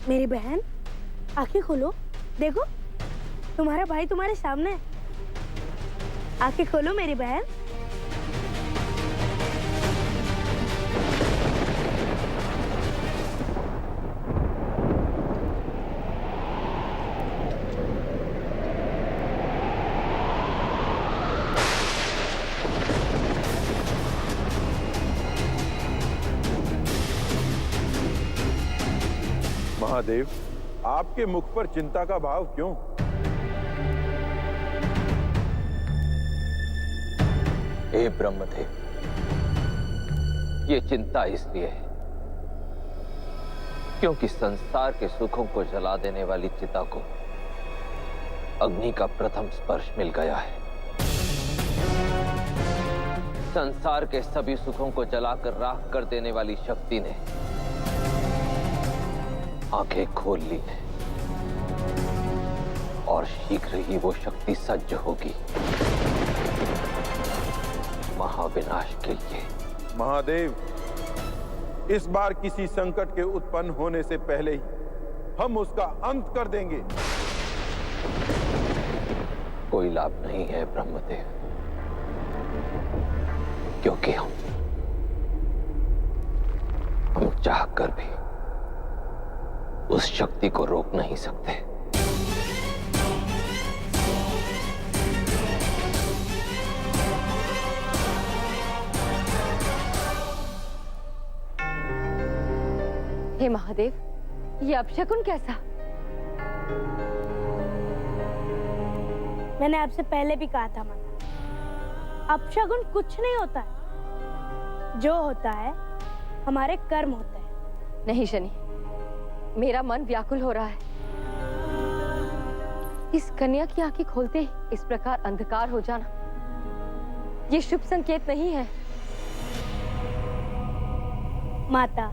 मेरी बहन, आंखें खोलो, देखो तुम्हारा भाई तुम्हारे सामने है। आंखें खोलो मेरी बहन। महादेव, आपके मुख पर चिंता का भाव क्यों? हे ब्रह्मदेव, ये चिंता इसलिए है क्योंकि संसार के सुखों को जला देने वाली चिता को अग्नि का प्रथम स्पर्श मिल गया है। संसार के सभी सुखों को जलाकर राख कर देने वाली शक्ति ने आंखें खोल ली है और शीघ्र ही वो शक्ति सज्ज होगी महाविनाश के लिए। महादेव, इस बार किसी संकट के उत्पन्न होने से पहले ही हम उसका अंत कर देंगे। कोई लाभ नहीं है ब्रह्मदेव, क्योंकि हम चाहकर भी उस शक्ति को रोक नहीं सकते। हे महादेव, ये अपशकुन कैसा? मैंने आपसे पहले भी कहा था माता, अपशगुन कुछ नहीं होता है। जो होता है हमारे कर्म होते हैं। नहीं शनि, मेरा मन व्याकुल हो रहा है। इस कन्या की आंखें खोलते ही इस प्रकार अंधकार हो जाना, ये शुभ संकेत नहीं है। माता,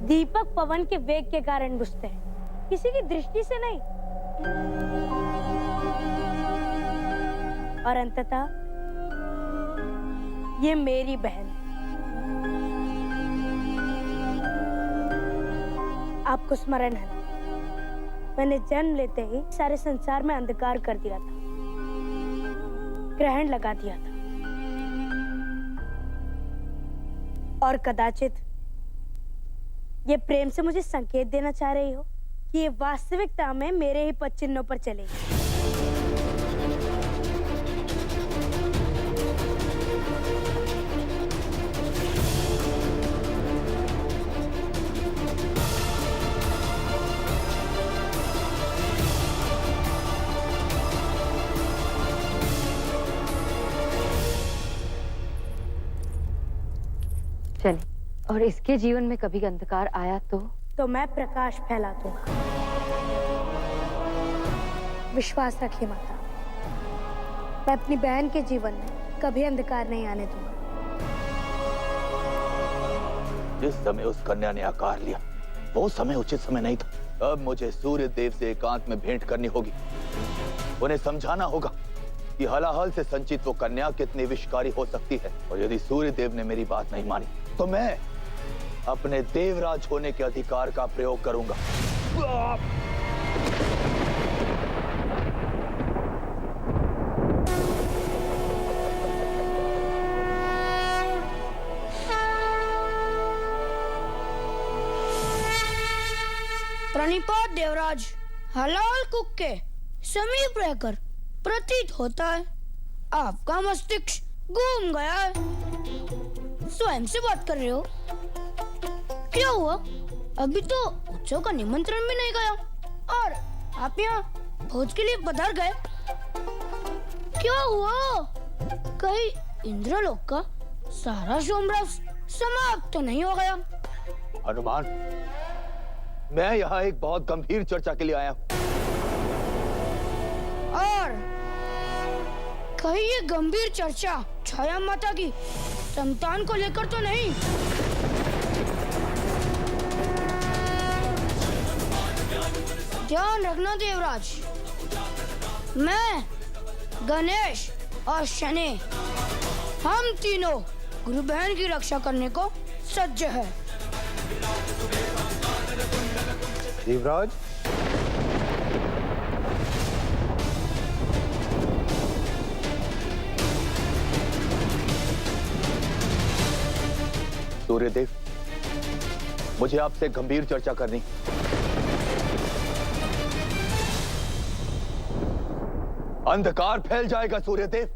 दीपक पवन के वेग के कारण बुझते हैं, किसी की दृष्टि से नहीं। और अंततः ये मेरी बहन। आपको स्मरण है, मैंने जन्म लेते ही सारे संसार में अंधकार कर दिया था, ग्रहण लगा दिया था। और कदाचित ये प्रेम से मुझे संकेत देना चाह रही हो कि ये वास्तविकता में मेरे ही पद चिन्हों पर चलेगी। चलिए, और इसके जीवन में कभी अंधकार आया तो मैं प्रकाश फैला दूंगा। विश्वास रखिए माता, मैं अपनी बहन के जीवन में कभी अंधकार नहीं आने दूंगा। जिस समय उस कन्या ने आकार लिया, वो समय उचित समय नहीं था। अब मुझे सूर्य देव से एकांत में भेंट करनी होगी। उन्हें समझाना होगा कि हलाहल से संचित वो कन्या कितनी विषकारी हो सकती है। और यदि सूर्य देव ने मेरी बात नहीं मानी तो मैं अपने देवराज होने के अधिकार का प्रयोग करूंगा। प्रणिपात देवराज। हलाल कुक के समीप रहकर प्रतीत होता है आपका मस्तिष्क घूम गया है। स्वयं से बात कर रहे हो? क्या हुआ? अभी तो उत्सव का निमंत्रण भी नहीं गया और आप यहाँ भोज के लिए पधार गए। क्या हुआ? कहीं इंद्रलोक का सारा सोमराज समाप्त तो नहीं हो गया? हनुमान, मैं यहाँ एक बहुत गंभीर चर्चा के लिए आया हूँ। और कहीं ये गंभीर चर्चा छाया माता की संतान को लेकर तो नहीं? ध्यान रखना देवराज, मैं, गणेश और शनि, हम तीनों गुरु बहन की रक्षा करने को सज्ज है। देवराज, सूर्यदेव, मुझे आपसे गंभीर चर्चा करनी। अंधकार फैल जाएगा सूर्यदेव।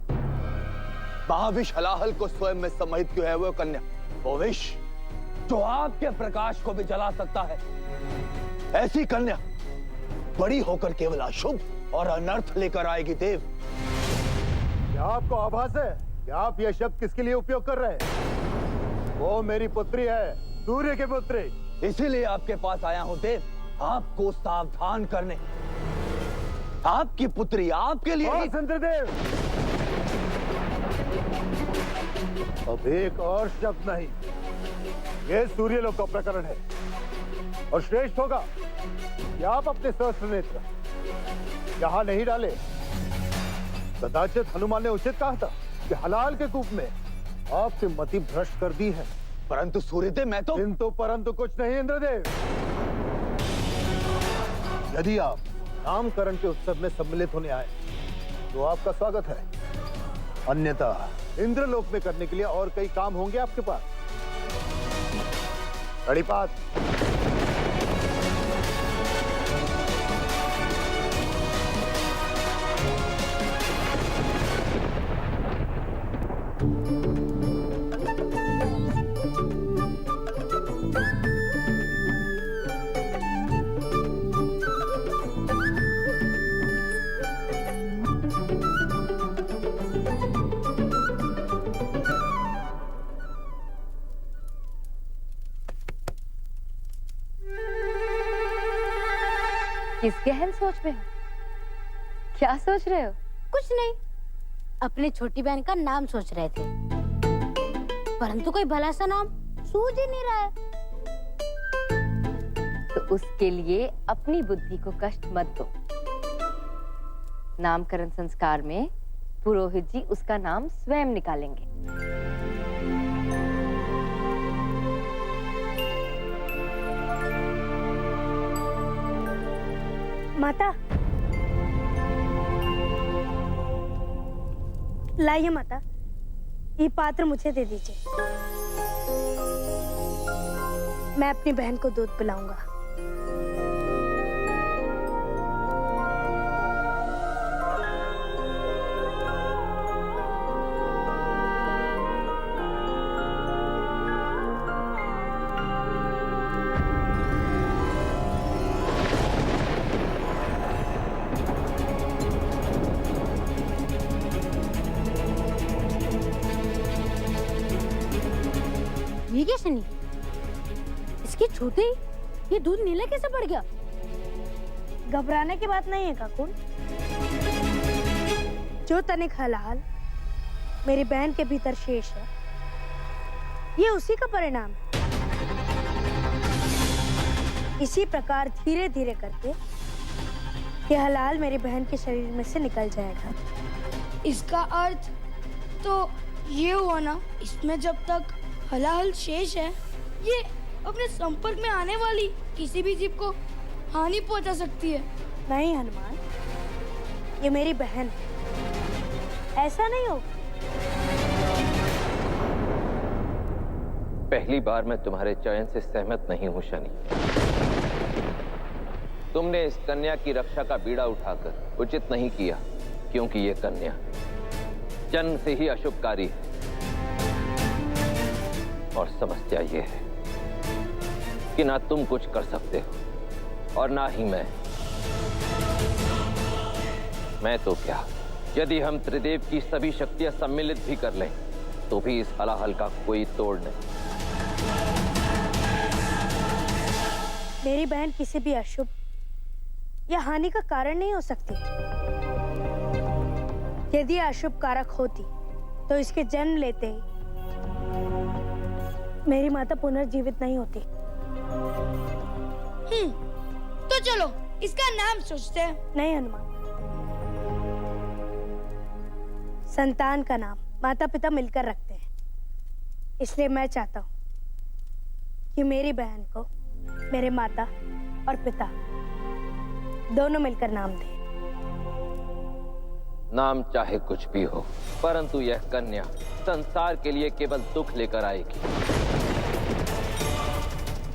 महाविष हलाहल को स्वयं में समाहित क्यों है वो कन्या? वो विष जो आपके प्रकाश को भी जला सकता है। ऐसी कन्या बड़ी होकर केवल अशुभ और अनर्थ लेकर आएगी देव। क्या आपको आभास है कि आप यह शब्द किसके लिए उपयोग कर रहे हैं? वो मेरी पुत्री है, सूर्य की पुत्री। इसीलिए आपके पास आया हूं देव, आपको सावधान करने। आपकी पुत्री आपके लिए ही... इंद्रदेव, अब एक और शब्द नहीं। यह सूर्यलोक का प्रकरण है और श्रेष्ठ होगा कि आप अपने सहस्त्र नेत्र यहां नहीं डाले। कदाचित हनुमान ने उचित कहा था कि हलाल के कूप में आपसे मति भ्रष्ट कर दी है। परंतु सूर्यदेव, मैं तो... किंतु परंतु कुछ नहीं इंद्रदेव। यदि आप नामकरण के उत्सव में सम्मिलित होने आए तो आपका स्वागत है, अन्यथा इंद्रलोक में करने के लिए और कई काम होंगे आपके पास। कड़ीपात। किस गहन सोच में हो? क्या सोच रहे हो? कुछ नहीं, अपनी छोटी बहन का नाम सोच रहे थे, परंतु कोई भला सा नाम सूझ ही नहीं रहा है। तो उसके लिए अपनी बुद्धि को कष्ट मत दो। नामकरण संस्कार में पुरोहित जी उसका नाम स्वयं निकालेंगे। माता, लाइए माता, ये पात्र मुझे दे दीजिए। मैं अपनी बहन को दूध पिलाऊंगा। ये क्या शनि? इसकी छूते ही ये दूध नीला कैसे पड़ गया? घबराने की बात नहीं है काकुन। जो तनिक हलाल मेरी बहन के भीतर शेष है, ये उसी का परिणाम है। इसी प्रकार धीरे धीरे करके ये हलाल मेरी बहन के शरीर में से निकल जाएगा। इसका अर्थ तो ये हुआ ना, इसमें जब तक हलाहल शेष है, ये अपने संपर्क में आने वाली किसी भी जीव को हानि पहुंचा सकती है। नहीं हनुमान, ये मेरी बहन है, ऐसा नहीं होगा। पहली बार मैं तुम्हारे चयन से सहमत नहीं हूं शनि। तुमने इस कन्या की रक्षा का बीड़ा उठाकर उचित नहीं किया, क्योंकि ये कन्या जन्म से ही अशुभकारी है। और समस्या ये है कि ना तुम कुछ कर सकते हो और ना ही मैं तो क्या, यदि हम त्रिदेव की सभी शक्तियां सम्मिलित भी कर लें तो भी इस हलाहल का कोई तोड़ नहीं। मेरी बहन किसी भी अशुभ या हानि का कारण नहीं हो सकती। यदि अशुभ कारक होती तो इसके जन्म लेते ही मेरी माता पुनर्जीवित नहीं होती। तो चलो इसका नाम सोचते हैं। नहीं हनुमान, संतान का नाम माता पिता मिलकर रखते हैं, इसलिए मैं चाहता हूँ कि मेरी बहन को मेरे माता और पिता दोनों मिलकर नाम दें। नाम चाहे कुछ भी हो, परंतु यह कन्या संसार के लिए केवल दुख लेकर आएगी।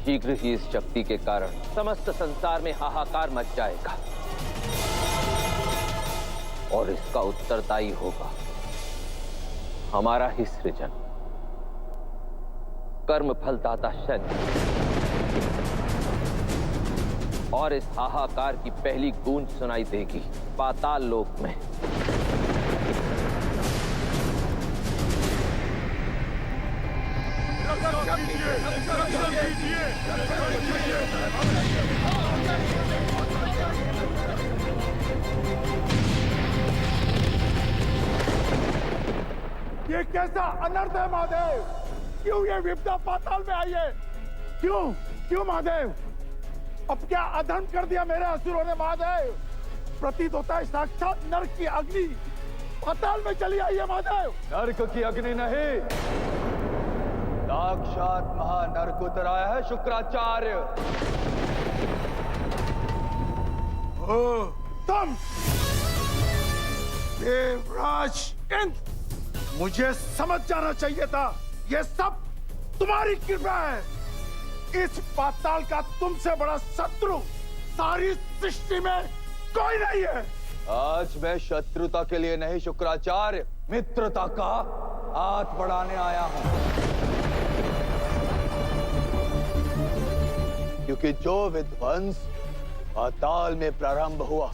शीघ्र ही इस शक्ति के कारण समस्त संसार में हाहाकार मच जाएगा और इसका उत्तरदायी होगा हमारा ही सृजन, कर्म फलदाता शनि। और इस हाहाकार की पहली गूंज सुनाई देगी पाताल लोक में। ये कैसा अनर्थ है महादेव? क्यों ये विपदा पाताल में आई है? क्यों क्यों महादेव? अब क्या अधर्म कर दिया मेरे असुरों ने महादेव? प्रतीत होता है साक्षात नरक की अग्नि पाताल में चली आई है महादेव। नरक की अग्नि नहीं, साक्षात महानरक उतर आया है शुक्राचार्य। तुम देवराज इंद्र, मुझे समझ जाना चाहिए था ये सब तुम्हारी कृपा है। इस पाताल का तुमसे बड़ा शत्रु सारी सृष्टि में कोई नहीं है। आज मैं शत्रुता के लिए नहीं शुक्राचार्य, मित्रता का हाथ बढ़ाने आया हूं। क्योंकि जो विध्वंस पाताल में प्रारंभ हुआ,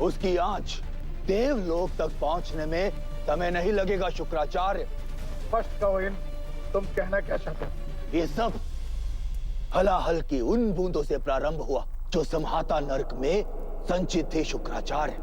उसकी आंच देवलोक तक पहुंचने में समय नहीं लगेगा शुक्राचार्य। स्पष्ट कहो इन, तुम कहना क्या चाहते हो? ये सब हलाहल की उन बूंदों से प्रारंभ हुआ जो समहाता नरक में संचित थे शुक्राचार्य।